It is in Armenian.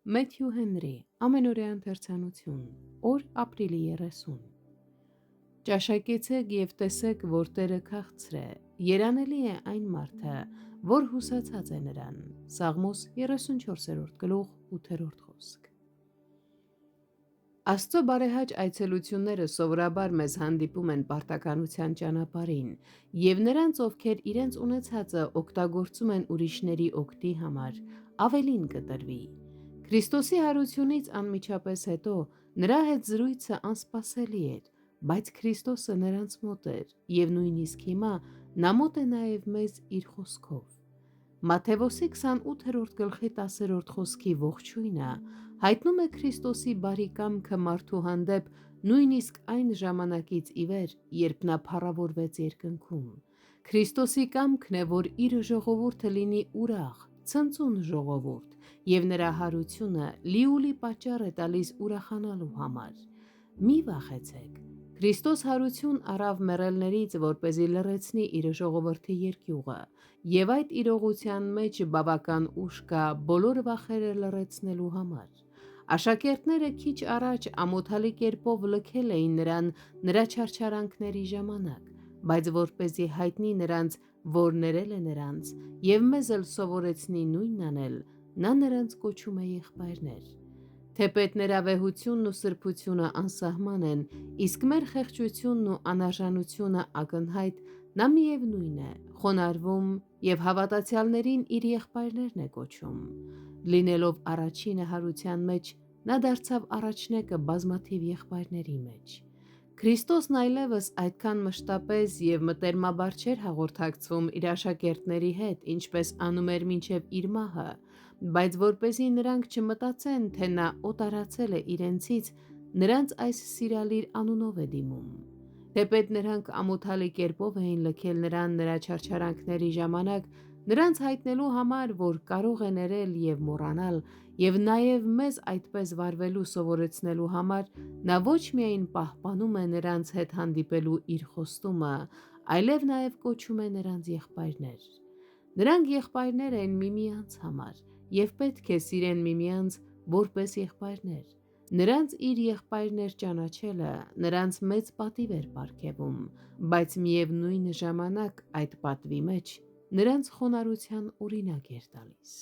Մեթյու Հենրի, ամենօրյա ընթերցանություն, օր ապրիլի 30։ Ճաշակեցեք և տեսեք, որ Տերը քաղցր է, երանելի է այն մարդը, որ հուսացած է նրան։ Սաղմոս 34-րդ գլուխ 8-րդ խոսք։ Աստծո բարեհաճ այցելությունները սովորաբար մեզ հանդիպում են պարտականության ճանապարհին և նրանց, ովքեր իրենց ունեցածը օգտագործում են ուրիշների օգտի համար, ավելին կտրվի։ Քրիստոսի հարությունից անմիջապես հետո նրա հետ զրույցը անսպասելի էր, բայց Քրիստոսը նրանց մոտ էր և նույնիսկ հիմա նա մոտ է նաև մեզ իր խոսքով։ Մատթեոս 28-րդ գլխի 10-րդ խոսքի ողջույնը հայտնում է Քրիստոսի բարի կամքը մարդու հանդեպ նույնիսկ այն ժամանակից ի վեր, երբ նա փառավորվեց երկնքում։ Քրիստոսի կամքն է, որ իր ժողովուրդը լինի ուրախ, ցնծուն ժողովուրդ, և նրա հարությունը լիուլի պատճառ է տալիս ուրախանալու համար։ Մի վախեցեք։ Քրիստոս հարություն առավ մեռելներից, որպեսզի լռեցնի իր ժողովրդի երկյուղը, և այդ իրողության մեջ բավական ուժ կա բոլոր վախերը լռեցնելու համար։ Աշակերտները քիչ առաջ ամոթալի կերպով լքել էին նրան նրա չարչարանքների ժամանակ, բայց որպեսզի հայտնի նրանց, որ ներել է նրանց, և մեզ էլ սովորեցնի նույնն անել, նա նրանց կոչում է եղբայրներ։ Թեպետ նրա վեհությունն ու սրբությունը անսահման են, իսկ մեր խեղճությունն ու անարժանությունը ակնհայտ, նա միևնույն է, խոնարհվում և հավատացյալներին իր եղբայրներն է կոչում։ Լինելով առաջինը հարության մեջ, նա դարձավ առաջնեկը բազմաթիվ եղբայրների մեջ։ Քրիստոսն այլևս այդքան մշտապես և մտերմաբար չէր հաղորդակցվում իր աշակերտների հետ, ինչպես անում էր մինչև իր մահը, բայց որպեսզի նրանք չմտածեն, թե նա օտարացել է իրենցից, նրանց այս սիրալիր անունով է դիմում։ Թեպետ նրանք ամոթալի կերպով էին լքել նրան նրա չարչարանքների ժամանակ, նրանց հայտնելու համար, որ կարող է ներել և մոռանալ, և նաև մեզ այդպես վարվելու սովորեցնելու համար, նա ոչ միայն պահպանում է նրանց հետ հանդիպելու իր խոստումը, այլև նաև կոչում է նրանց եղբայրներ։ Նրանք եղբայրներ են միմյանց համար և պետք է սիրեն միմյանց որպես եղբայրներ։ Նրանց իր եղբայրներ ճանաչելը նրանց մեծ պատիվ էր պարգևում, բայց միևնույն ժամանակ այդ պատվի մեջ նրանց խոնարհության օրինակ էր տալիս։